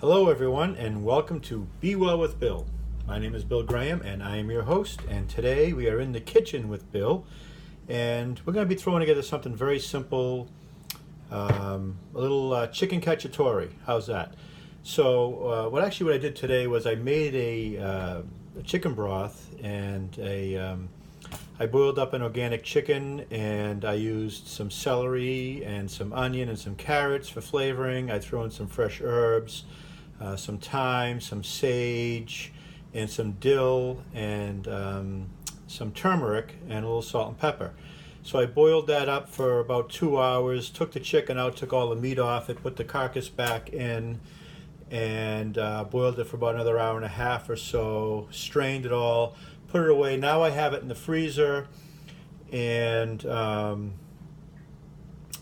Hello, everyone, and welcome to Be Well with Bill. My name is Bill Graham, and I am your host. And today we are in the kitchen with Bill, and we're going to be throwing together something very simple, a little chicken cacciatore. How's that? So, what I did today was I made a chicken broth, and I boiled up an organic chicken, and I used some celery and some onion and some carrots for flavoring. I threw in some fresh herbs, some thyme, some sage, and some dill, and some turmeric, and a little salt and pepper. So I boiled that up for about 2 hours, took the chicken out, took all the meat off it, put the carcass back in, and boiled it for about another hour and a half or so, strained it all, put it away. Now I have it in the freezer, and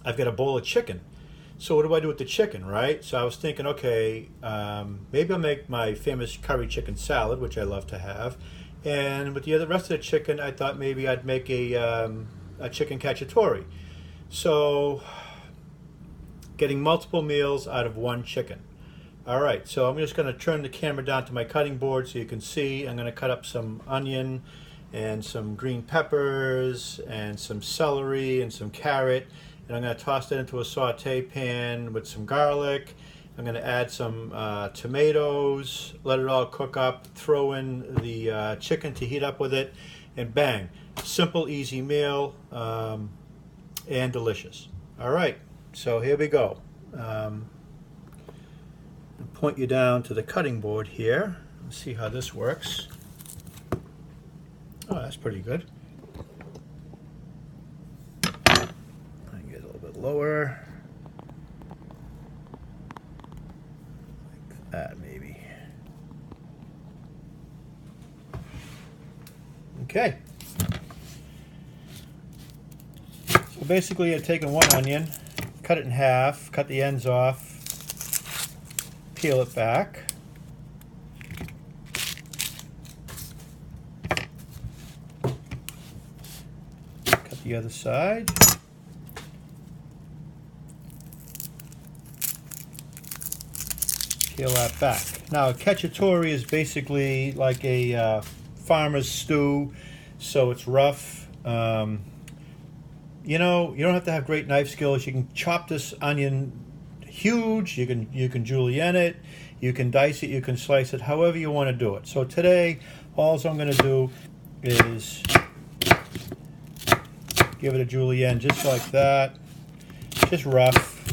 I've got a bowl of chicken. So what do I do with the chicken, right? So I was thinking, okay, maybe I'll make my famous curry chicken salad, which I love to have. And with the rest of the chicken, I thought maybe I'd make a chicken cacciatore. So getting multiple meals out of one chicken. All right, so I'm just going to turn the camera down to my cutting board so you can see. I'm going to cut up some onion and some green peppers and some celery and some carrot. And I'm going to toss that into a saute pan with some garlic. I'm going to add some tomatoes, let it all cook up, throw in the chicken to heat up with it, and bang. Simple, easy meal, and delicious. All right, so here we go. Point you down to the cutting board here. Let's see how this works. Oh, that's pretty good. I can get a little bit lower. Like that, maybe. Okay. So basically, I've taken one onion, cut it in half, cut the ends off, peel it back. Cut the other side. Peel that back. Now, a cacciatore is basically like a farmer's stew, so it's rough. You know, you don't have to have great knife skills. You can chop this onion huge, you can julienne it, you can dice it, you can slice it, however you want to do it. So today, all I'm going to do is give it a julienne just like that, just rough,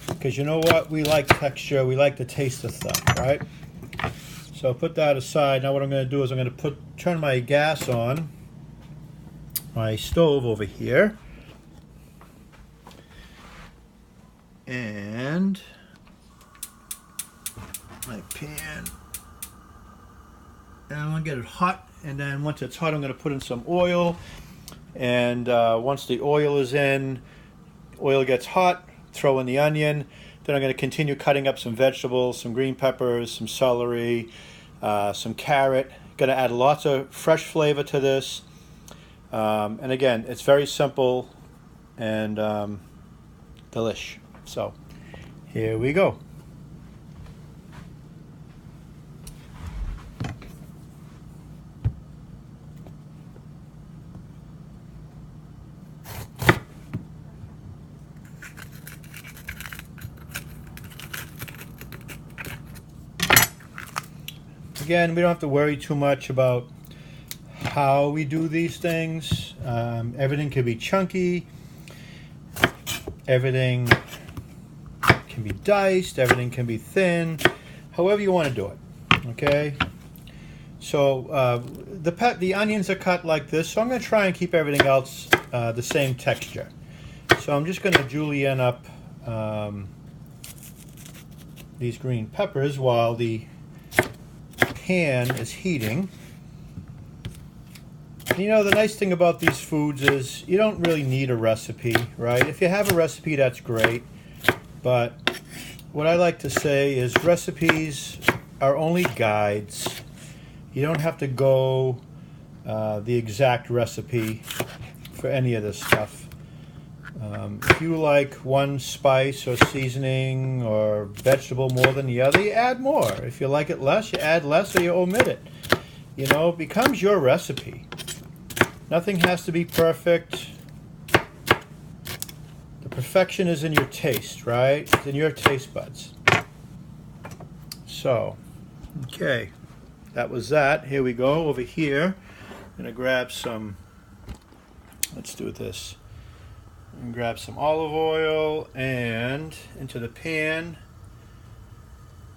because you know what, we like texture, we like the taste of stuff, right? So put that aside. Now what I'm going to do is I'm going to turn my gas on, my stove over here, and my pan, and I'm going to get it hot, and then once it's hot I'm going to put in some oil, and once the oil is in, oil gets hot, throw in the onion, then I'm going to continue cutting up some vegetables, some green peppers, some celery, some carrot. Going to add lots of fresh flavor to this, and again, it's very simple and delish. So here we go. Again, we don't have to worry too much about how we do these things. Everything can be chunky. Everything can be diced, everything can be thin, however you want to do it, okay? So the onions are cut like this, so I'm going to try and keep everything else the same texture. So I'm just going to julienne up these green peppers while the pan is heating. You know, the nice thing about these foods is you don't really need a recipe, right? If you have a recipe, that's great. But what I like to say is recipes are only guides. You don't have to go the exact recipe for any of this stuff. If you like one spice or seasoning or vegetable more than the other, you add more. If you like it less, you add less or you omit it. You know, it becomes your recipe. Nothing has to be perfect. The perfection is in your taste, right? It's in your taste buds. So, okay, that was that. Here we go, over here. I'm gonna grab some, let's do this. And grab some olive oil and into the pan,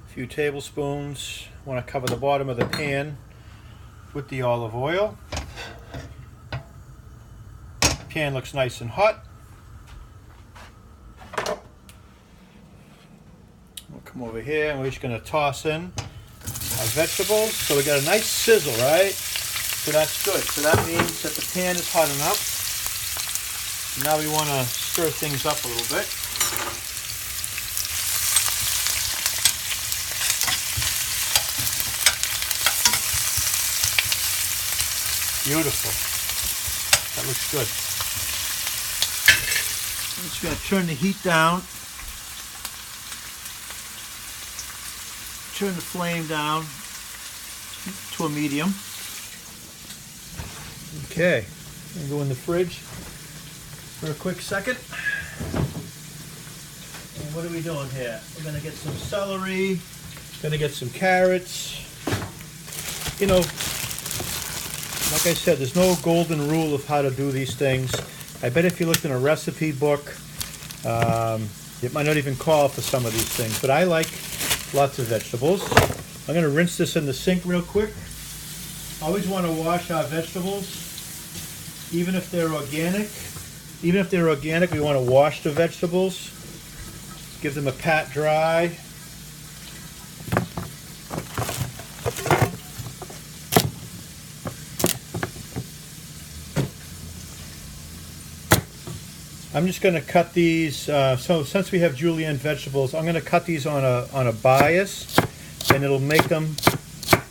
a few tablespoons. I want to cover the bottom of the pan with the olive oil. Pan looks nice and hot. We'll come over here and we're just going to toss in our vegetables. So we got a nice sizzle, right? So that's good. So that means that the pan is hot enough. Now we want to stir things up a little bit. Beautiful. That looks good. I'm just going to turn the heat down. Turn the flame down to a medium. Okay. I'm going to go in the fridge for a quick second. And what are we doing here? We're going to get some celery, going to get some carrots. You know, like I said, there's no golden rule of how to do these things. I bet if you looked in a recipe book, it might not even call for some of these things, but I like lots of vegetables. I'm going to rinse this in the sink real quick. Always want to wash our vegetables, even if they're organic. Even if they're organic, we want to wash the vegetables. Give them a pat dry. I'm just going to cut these. So since we have julienne vegetables, I'm going to cut these on a bias, and it'll make them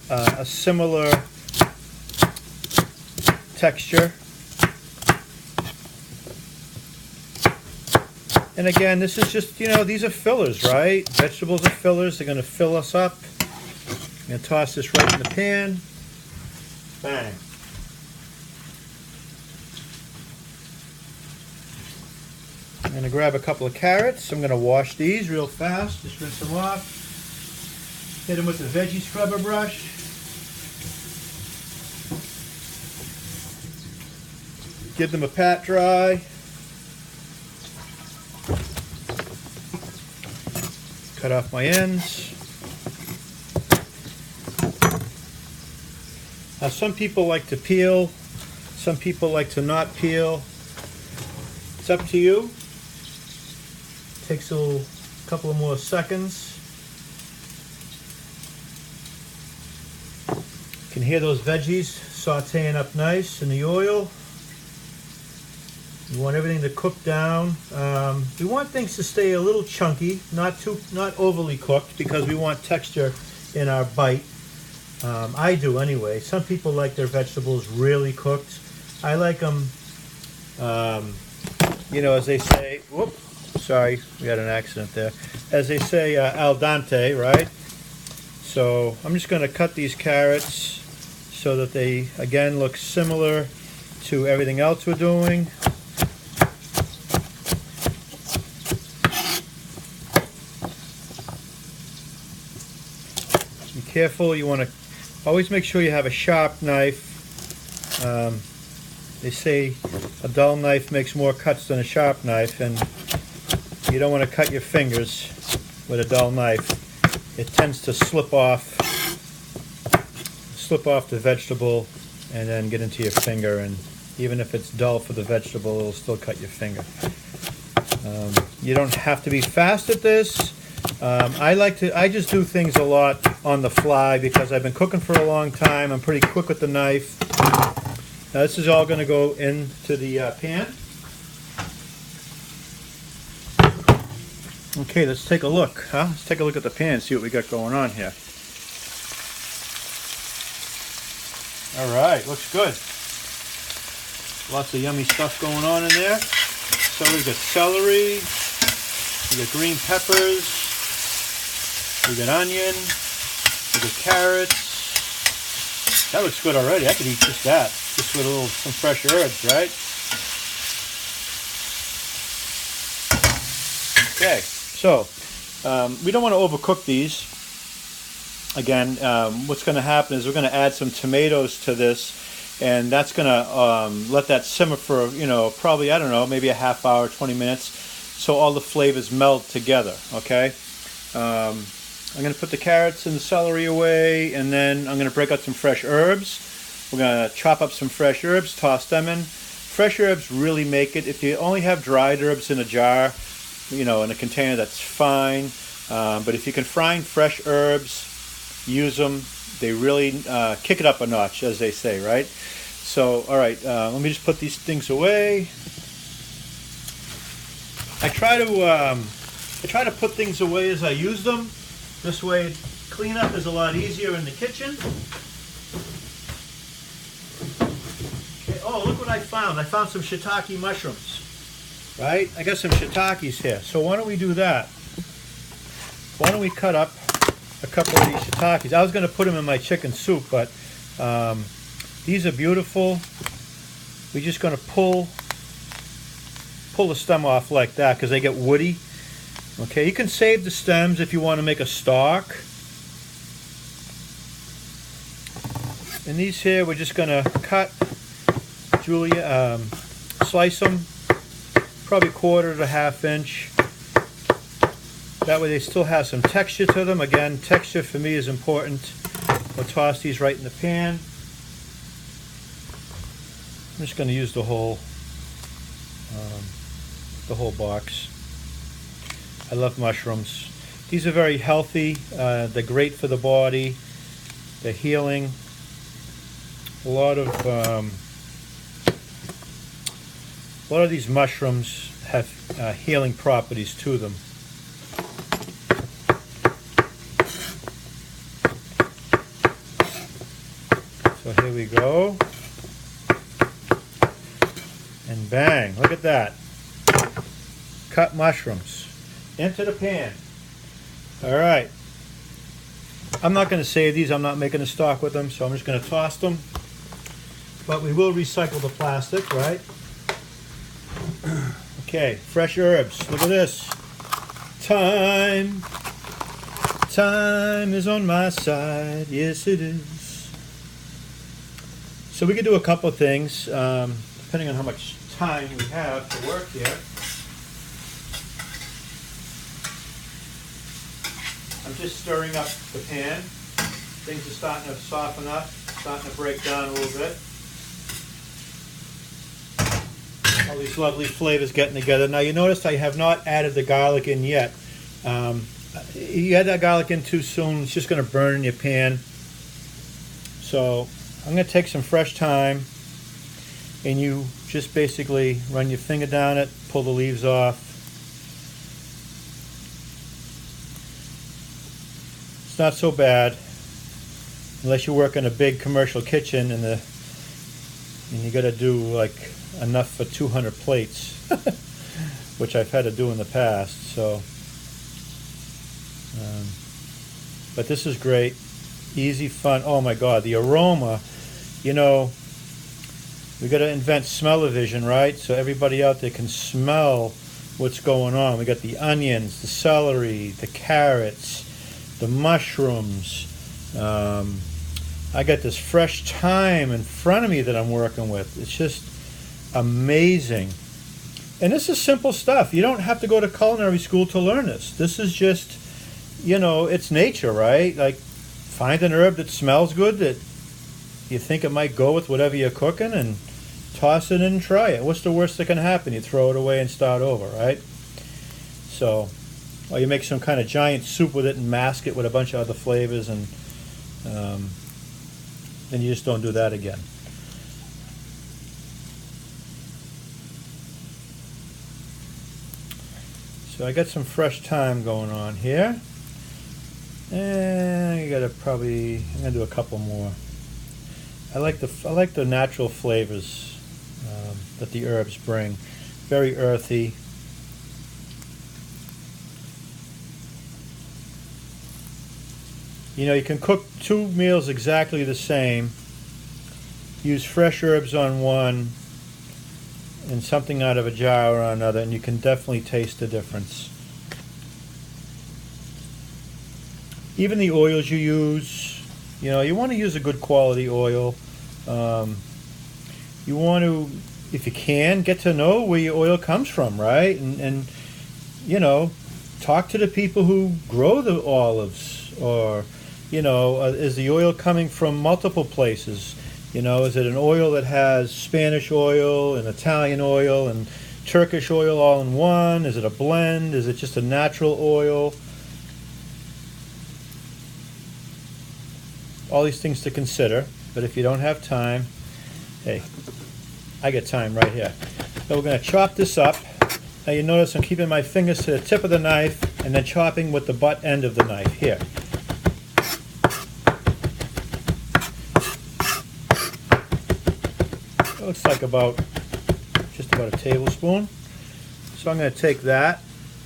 a similar texture. And again, this is just, you know, these are fillers, right? Vegetables are fillers. They're going to fill us up. I'm going to toss this right in the pan. Bang. I'm going to grab a couple of carrots. I'm going to wash these real fast. Just rinse them off. Hit them with the veggie scrubber brush. Give them a pat dry. Cut off my ends. Now some people like to peel, some people like to not peel. It's up to you. Takes a couple of more seconds. You can hear those veggies sauteing up nice in the oil. You want everything to cook down. We want things to stay a little chunky, not overly cooked, because we want texture in our bite. I do anyway. Some people like their vegetables really cooked. I like them, you know, as they say. Whoop, sorry, we had an accident there. As they say, al dente, right? So I'm just going to cut these carrots so that they again look similar to everything else we're doing. Careful, you want to always make sure you have a sharp knife. They say a dull knife makes more cuts than a sharp knife, and you don't want to cut your fingers with a dull knife. It tends to slip off the vegetable and then get into your finger, and even if it's dull for the vegetable, it'll still cut your finger. You don't have to be fast at this. I just do things a lot on the fly because I've been cooking for a long time. I'm pretty quick with the knife. Now this is all going to go into the pan. Okay, let's take a look, huh? Let's take a look at the pan and see what we got going on here. All right, looks good. Lots of yummy stuff going on in there. So we got celery, we got green peppers, we got onion, we got carrots. That looks good already. I could eat just that, just with some fresh herbs, right? Okay, so we don't want to overcook these. Again, what's going to happen is we're going to add some tomatoes to this, and that's going to let that simmer for, probably, I don't know, maybe a half hour, 20 minutes, so all the flavors meld together, okay? I'm going to put the carrots and the celery away, and then I'm going to break out some fresh herbs. We're going to chop up some fresh herbs, toss them in. Fresh herbs really make it. If you only have dried herbs in a jar, in a container, that's fine. But if you can find fresh herbs, use them. They really kick it up a notch, as they say, right? So, all right, let me just put these things away. I try to put things away as I use them. This way, cleanup is a lot easier in the kitchen. Okay. Oh, look what I found. I found some shiitake mushrooms. Right? I got some shiitakes here. So why don't we do that? Why don't we cut up a couple of these shiitakes? I was going to put them in my chicken soup, but these are beautiful. We're just going to pull the stem off like that because they get woody. Okay, you can save the stems if you want to make a stock. And these here, we're just going to cut, slice them, probably 1/4 to 1/2 inch. That way they still have some texture to them. Again, texture for me is important. We'll toss these right in the pan. I'm just going to use the whole box. I love mushrooms. These are very healthy. They're great for the body. They're healing. A lot of these mushrooms have healing properties to them. So here we go. And bang, look at that. Cut mushrooms into the pan. All right. I'm not going to save these. I'm not making a stock with them, so I'm just going to toss them. But we will recycle the plastic, right? Okay, fresh herbs. Look at this. Time is on my side. Yes, it is. So we could do a couple of things, depending on how much time we have to work here. I'm just stirring up the pan. Things are starting to soften up, starting to break down a little bit. All these lovely flavors getting together. Now you notice I have not added the garlic in yet. You add that garlic in too soon, it's just going to burn in your pan. So I'm going to take some fresh thyme, and you just basically run your finger down it, pull the leaves off. It's not so bad, unless you work in a big commercial kitchen and you got to do like enough for 200 plates, which I've had to do in the past. So, but this is great, easy, fun. Oh my God, the aroma! We got to invent smell-o-vision, right? So everybody out there can smell what's going on. We got the onions, the celery, the carrots, the mushrooms. I got this fresh thyme in front of me that I'm working with. It's just amazing. And this is simple stuff. You don't have to go to culinary school to learn this. This is just, it's nature, right? Like, find an herb that smells good, that you think it might go with whatever you're cooking, and toss it in and try it. What's the worst that can happen? You throw it away and start over, right? So, or you make some kind of giant soup with it and mask it with a bunch of other flavors, and then you just don't do that again. So I got some fresh thyme going on here, and I'm gonna do a couple more. I like the natural flavors that the herbs bring. very earthy. You know, you can cook 2 meals exactly the same. Use fresh herbs on one and something out of a jar on another, and you can definitely taste the difference. Even the oils you use, you know, you want to use a good quality oil. You want to, if you can, get to know where your oil comes from, right? And you know, talk to the people who grow the olives, or you know, is the oil coming from multiple places? You know, is it an oil that has Spanish oil and Italian oil and Turkish oil all in one? Is it a blend? Is it just a natural oil? All these things to consider, but if you don't have time, hey, I got time right here. So we're going to chop this up. Now you notice I'm keeping my fingers to the tip of the knife and then chopping with the butt end of the knife here. Looks like just about a tablespoon. So I'm going to take that,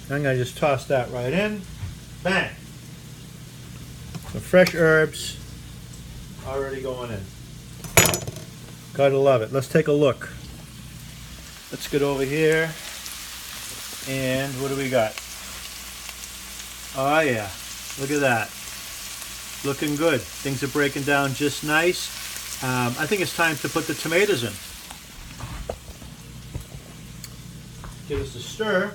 and I'm going to just toss that right in. Bang! Some fresh herbs already going in. Gotta love it. Let's take a look. Let's get over here. And what do we got? Oh yeah, look at that. Looking good. Things are breaking down just nice. I think it's time to put the tomatoes in. Give us a stir.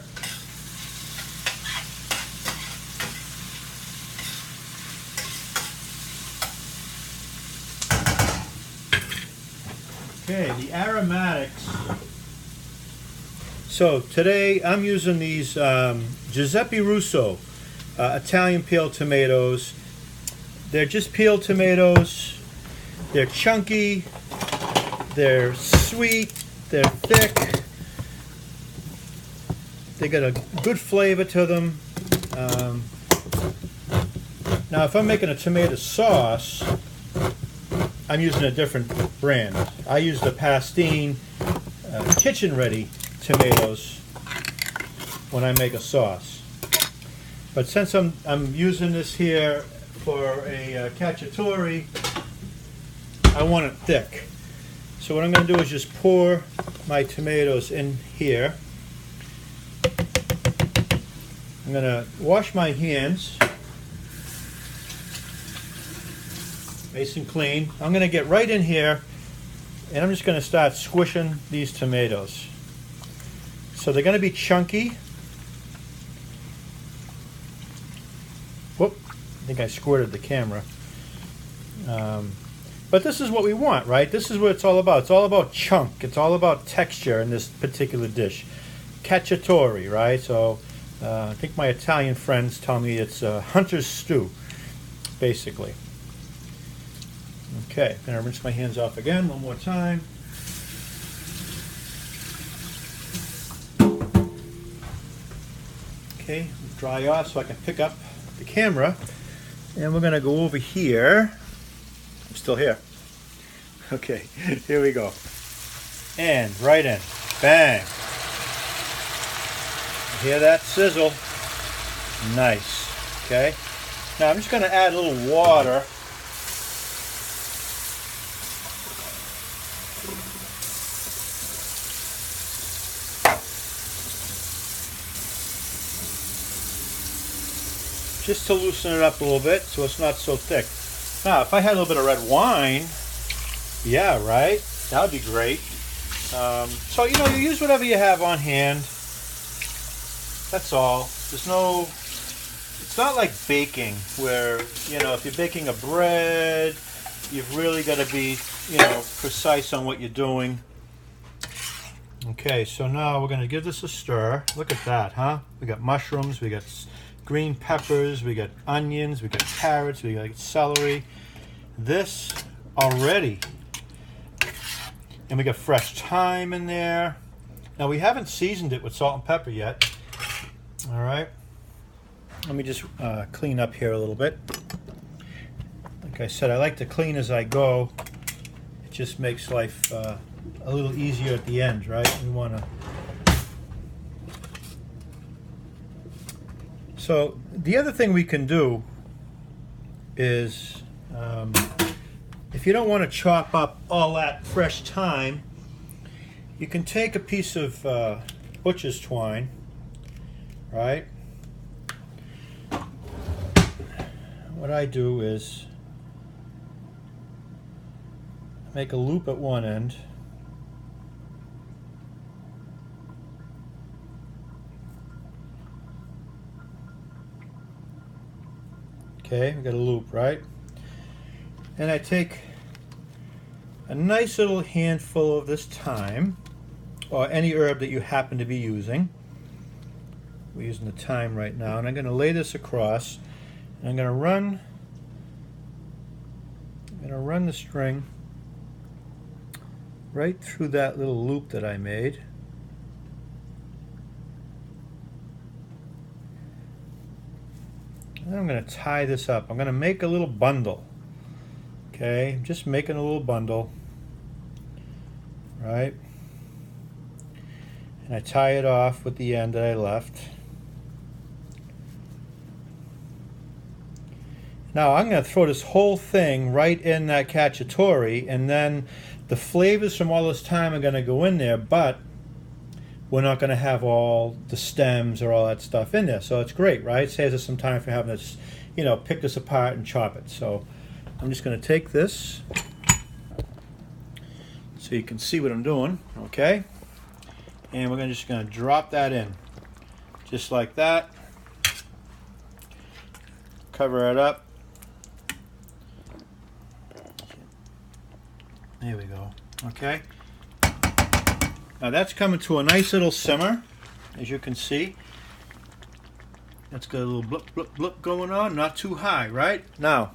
Okay, the aromatics. So today I'm using these Giuseppe Russo Italian peeled tomatoes. They're just peeled tomatoes. They're chunky. They're sweet. They're thick. They got a good flavor to them. Now, if I'm making a tomato sauce, I'm using a different brand. I use the Pastine kitchen-ready tomatoes when I make a sauce. But since I'm using this here for a Cacciatore, I want it thick. So what I'm going to do is just pour my tomatoes in here. I'm going to wash my hands nice and clean. I'm going to get right in here and I'm just going to start squishing these tomatoes. So they're going to be chunky. Whoop, I think I squirted the camera. But this is what we want, right? This is what it's all about. It's all about chunk. It's all about texture in this particular dish. Cacciatore, right? So I think my Italian friends tell me it's hunter's stew, basically. Okay, I'm going to rinse my hands off again one more time. Okay, dry off so I can pick up the camera. And we're going to go over here. I'm still here. Okay, here we go. And right in. Bang. Hear that sizzle? Nice. Okay. Now I'm just going to add a little water. Just to loosen it up a little bit so it's not so thick. Now, if I had a little bit of red wine, yeah, right? That would be great. So, you know, you use whatever you have on hand. That's all. There's no, it's not like baking where, you know, if you're baking a bread, you've really got to be, you know, precise on what you're doing. Okay, so now we're going to give this a stir. Look at that, huh? We got mushrooms, we got green peppers, we got onions, we got carrots, we got celery. This already. And we got fresh thyme in there. Now we haven't seasoned it with salt and pepper yet. All right. Let me just clean up here a little bit. Like I said, I like to clean as I go. It just makes life a little easier at the end, right? We want to So the other thing we can do is, if you don't want to chop up all that fresh thyme, you can take a piece of butcher's twine, right? What I do is make a loop at one end, okay, we got a loop, right? And I take a nice little handful of this thyme, or any herb that you happen to be using. We're using the thyme right now, and I'm going to lay this across, and I'm going to run the string right through that little loop that I made. And I'm going to tie this up. I'm going to make a little bundle. Okay, I'm just making a little bundle, right? And I tie it off with the end that I left. Now I'm going to throw this whole thing right in that cacciatore, and then the flavors from all this thyme are going to go in there, but we're not going to have all the stems or all that stuff in there. So it's great, right? It saves us some time for having to, you know, pick this apart and chop it. So I'm just going to take this so you can see what I'm doing, okay? And we're just going to drop that in, just like that. Cover it up. There we go, okay? Now that's coming to a nice little simmer, as you can see. That's got a little blip, blip, blip going on, not too high, right? Now,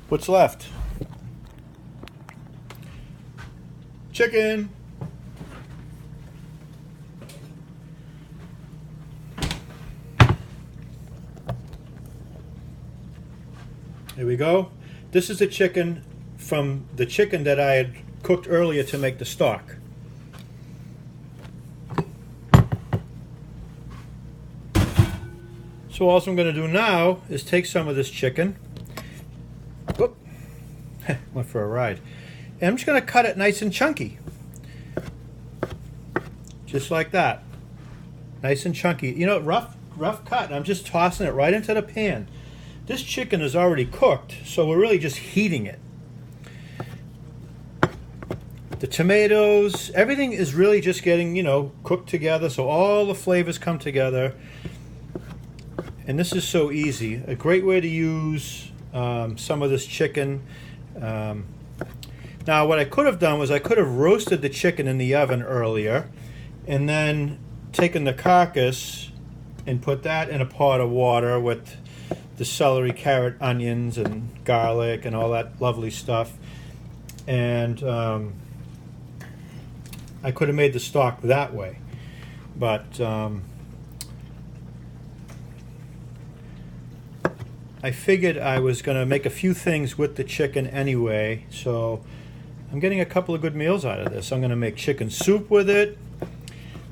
what's left? Chicken. There we go. This is the chicken from the chicken that I had cooked earlier to make the stock. So all I'm going to do now is take some of this chicken. Whoop. Went for a ride. And I'm just going to cut it nice and chunky. Just like that. Nice and chunky. You know, rough cut. I'm just tossing it right into the pan. This chicken is already cooked, so we're really just heating it. The tomatoes, everything is really just getting, you know, cooked together, so all the flavors come together. And this is so easy. A great way to use some of this chicken. Now, what I could have done was I could have roasted the chicken in the oven earlier and then taken the carcass and put that in a pot of water with the celery, carrot, onions, and garlic, and all that lovely stuff. And I could have made the stock that way. But I figured I was going to make a few things with the chicken anyway, so I'm getting a couple of good meals out of this. I'm going to make chicken soup with it.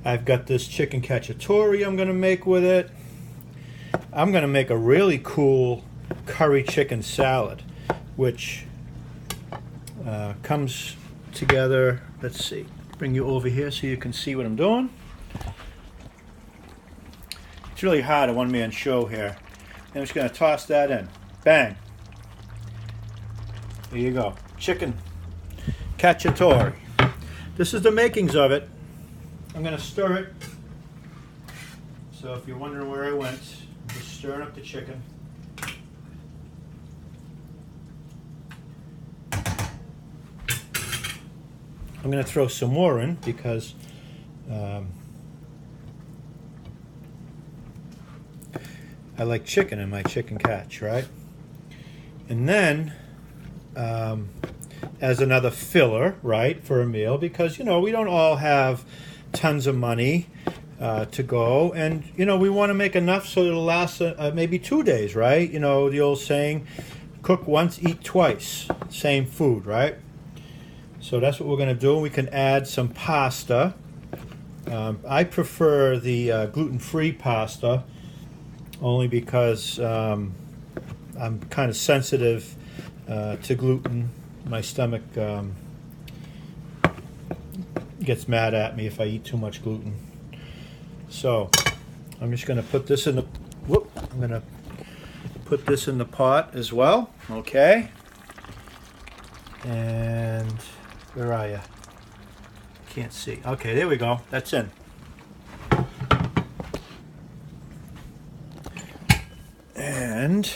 I've got this chicken cacciatore I'm going to make with it. I'm going to make a really cool curry chicken salad, which comes together. Let's see, bring you over here so you can see what I'm doing. It's really hard, a one-man show here. I'm just going to toss that in. Bang. There you go. Chicken cacciatore. This is the makings of it. I'm going to stir it. So if you're wondering where I went, I'm just stirring up the chicken. I'm going to throw some more in because I like chicken in my chicken catch, right? And then, as another filler, right, for a meal, because, you know, we don't all have tons of money to go, and, you know, we want to make enough so it'll last maybe 2 days, right? You know, the old saying, cook once, eat twice. Same food, right? So that's what we're going to do. We can add some pasta. I prefer the gluten-free pasta. only because I'm kind of sensitive to gluten. My stomach gets mad at me if I eat too much gluten. So I'm just going to put this in the I'm going to put this in the pot as well. Okay. And where are you? Can't see. Okay, there we go. That's in. And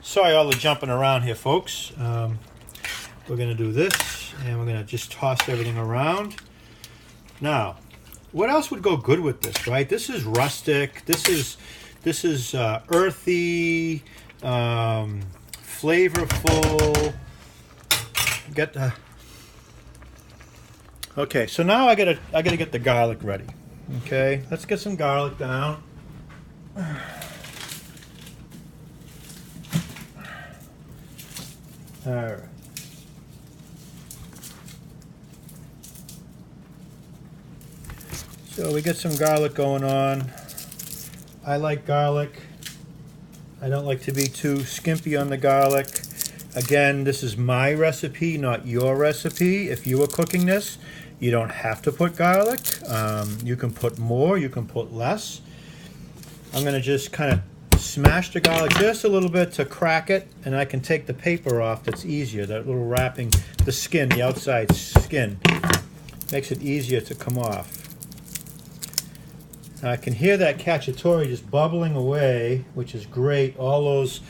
sorry all the jumping around here, folks. We're going to do this, and we're going to just toss everything around. Now, what else would go good with this, right? This is rustic. This is earthy, flavorful. Okay, so now I gotta get the garlic ready. Okay, let's get some garlic down. All right. So we get some garlic going on. I like garlic. I don't like to be too skimpy on the garlic. Again, this is my recipe, not your recipe. If you were cooking this, you don't have to put garlic. You can put more, you can put less. I'm gonna just kind of smash the garlic just a little bit to crack it, and I can take the paper off. That's easier, that little wrapping, the skin, the outside skin. Makes it easier to come off. Now I can hear that cacciatore just bubbling away, which is great. All those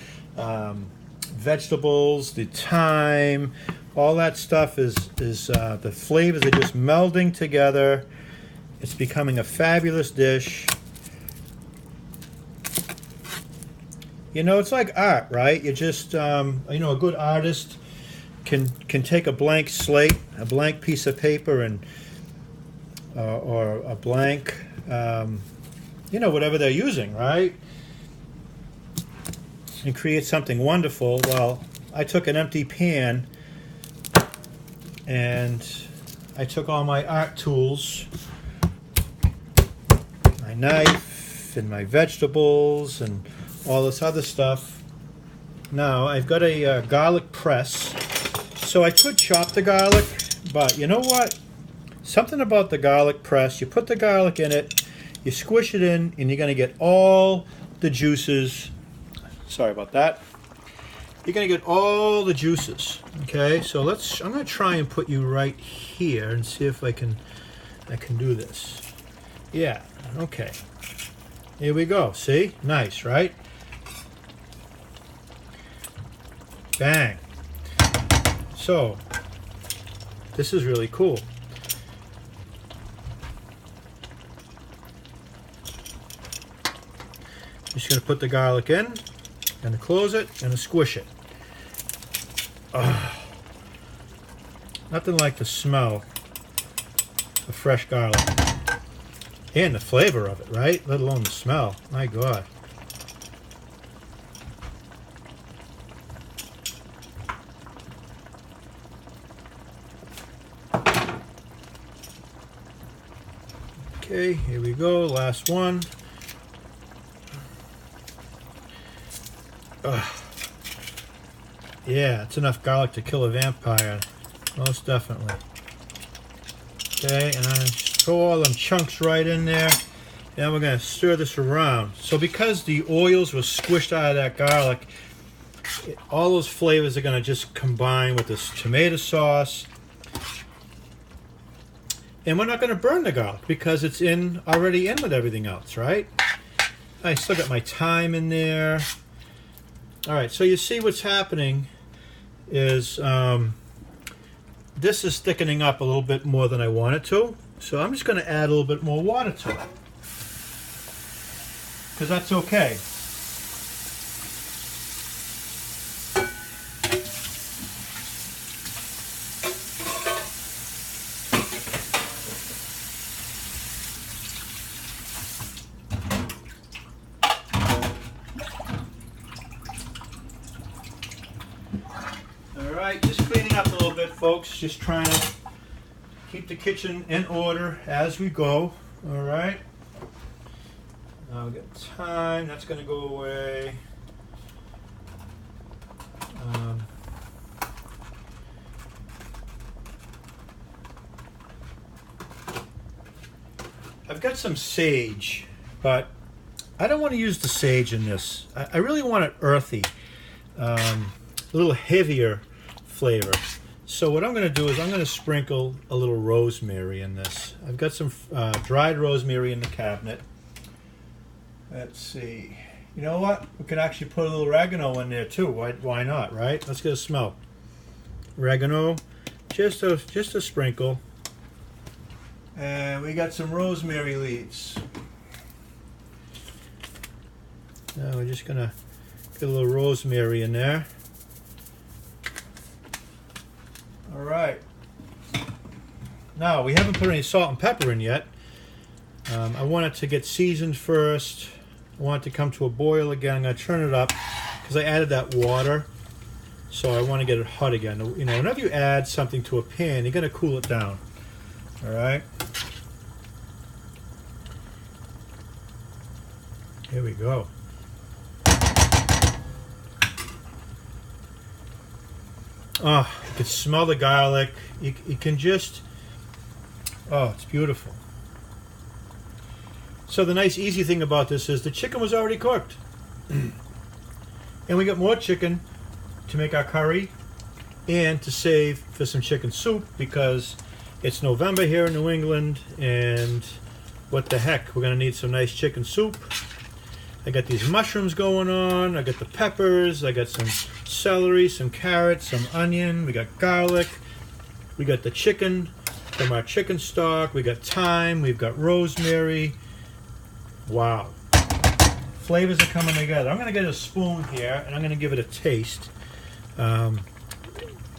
vegetables, the thyme, all that stuff is the flavors are just melding together. It's becoming a fabulous dish. You know, it's like art, right? You just, you know, a good artist can take a blank slate, a blank piece of paper, and or a blank, you know, whatever they're using, right? And create something wonderful. Well, I took an empty pan and I took all my art tools, my knife and my vegetables and all this other stuff. Now I've got a garlic press, so I could chop the garlic, but you know what? Something about the garlic press, you put the garlic in it, you squish it in, and you're going to get all the juices. Sorry about that. You're going to get all the juices. Okay, so I'm going to try and put you right here and see if I can do this. Yeah, okay. Here we go. See? Nice, right? Bang. So, this is really cool. Just going to put the garlic in, going to close it, going to squish it. Nothing like the smell of fresh garlic. And the flavor of it, right? Let alone the smell. My God. Okay, here we go. Last one. Yeah, it's enough garlic to kill a vampire. Most definitely. Okay, and I throw all them chunks right in there. Then we're going to stir this around. So because the oils were squished out of that garlic, all those flavors are going to just combine with this tomato sauce. And we're not going to burn the garlic because it's already in with everything else, right? I still got my thyme in there. All right, so you see what's happening is this is thickening up a little bit more than I want it to. So I'm just going to add a little bit more water to it, because that's okay. Alright, just cleaning up a little bit, folks. Just trying to keep the kitchen in order as we go. Alright. We got thyme, that's going to go away. I've got some sage, but I don't want to use the sage in this. I really want it earthy, a little heavier flavor. So what I'm going to do is I'm going to sprinkle a little rosemary in this. I've got some dried rosemary in the cabinet. Let's see. You know what? We could actually put a little oregano in there too. Why not, right? Let's get a smell. Oregano, just a sprinkle. And we got some rosemary leaves. Now we're just gonna get a little rosemary in there. All right. Now we haven't put any salt and pepper in yet. I want it to get seasoned first. I want it to come to a boil again. I'm gonna turn it up because I added that water. So I want to get it hot again. You know, whenever you add something to a pan, you're gonna cool it down. All right. Here we go. Oh, you can smell the garlic. You can just, oh, it's beautiful. So the nice easy thing about this is the chicken was already cooked. And we got more chicken to make our curry and to save for some chicken soup because it's November here in New England, and what the heck, we're going to need some nice chicken soup. I got these mushrooms going on, I got the peppers, I got some celery, some carrots, some onion, we got garlic, we got the chicken from our chicken stock, we got thyme, we've got rosemary. Wow. Flavors are coming together. I'm going to get a spoon here and I'm going to give it a taste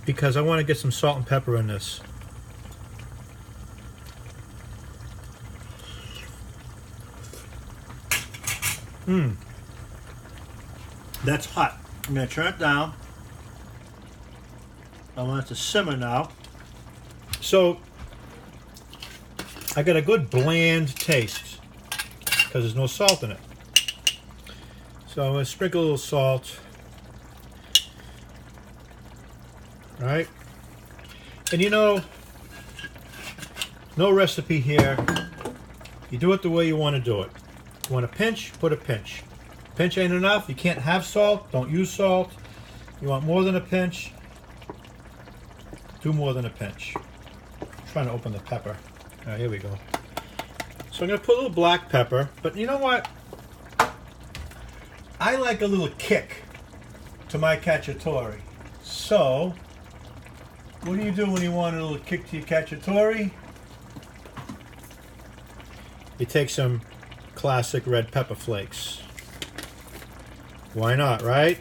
because I want to get some salt and pepper in this. That's hot. I'm going to turn it down. I want it to simmer now. So I got a good bland taste because there's no salt in it. So I'm going to sprinkle a little salt. Right? And you know, no recipe here. You do it the way you want to do it. You want a pinch, put a pinch. Pinch ain't enough, you can't have salt, don't use salt. You want more than a pinch, do more than a pinch. I'm trying to open the pepper. All right, here we go. So I'm going to put a little black pepper, but you know what? I like a little kick to my cacciatore. So, what do you do when you want a little kick to your cacciatore? You take some classic red pepper flakes. Why not, right?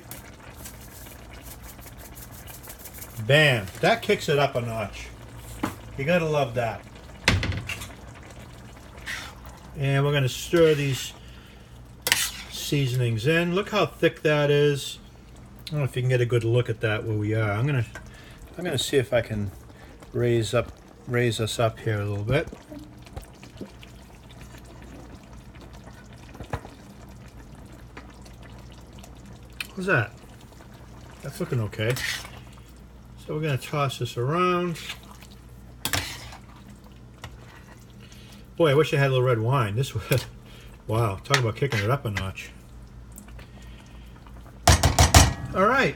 Bam! That kicks it up a notch. You gotta love that. And we're gonna stir these seasonings in. Look how thick that is. I don't know if you can get a good look at that where we are. I'm gonna see if I can raise us up here a little bit. How's that? That's looking okay. So we're going to toss this around. Boy, I wish I had a little red wine. This would, wow, talk about kicking it up a notch. All right.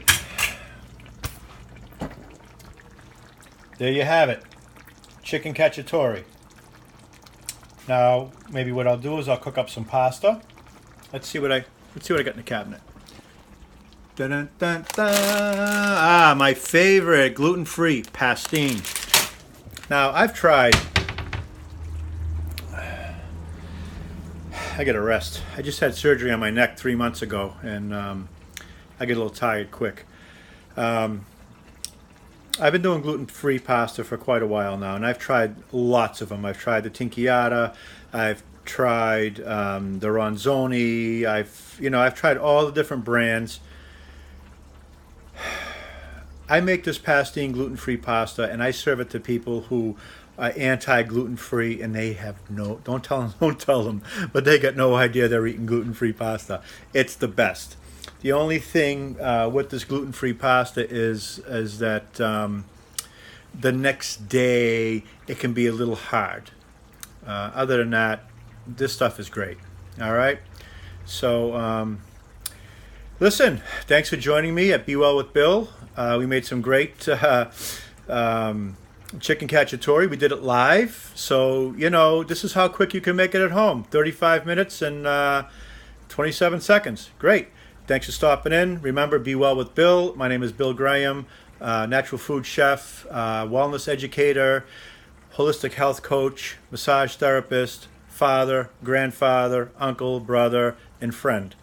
There you have it. Chicken cacciatore. Now, maybe what I'll do is I'll cook up some pasta. Let's see what I got in the cabinet. Dun, dun, dun, dun. Ah, my favorite gluten-free pastine. Now, I've tried. I gotta rest. I just had surgery on my neck 3 months ago, and I get a little tired quick. I've been doing gluten-free pasta for quite a while now, and I've tried lots of them. I've tried the tinkiata. I've tried the ronzoni. I've tried all the different brands. I make this pastine gluten-free pasta, and I serve it to people who are anti-gluten-free, and they have no, don't tell them, but they got no idea they're eating gluten-free pasta. It's the best. The only thing with this gluten-free pasta is that the next day it can be a little hard. Other than that, this stuff is great. All right. So listen, thanks for joining me at Be Well with Bill. We made some great chicken cacciatore. We did it live. So, you know, this is how quick you can make it at home. 35 minutes and 27 seconds. Great. Thanks for stopping in. Remember, Be Well with Bill. My name is Bill Graham, natural food chef, wellness educator, holistic health coach, massage therapist, father, grandfather, uncle, brother, and friend.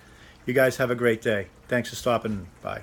You guys have a great day. Thanks for stopping. Bye.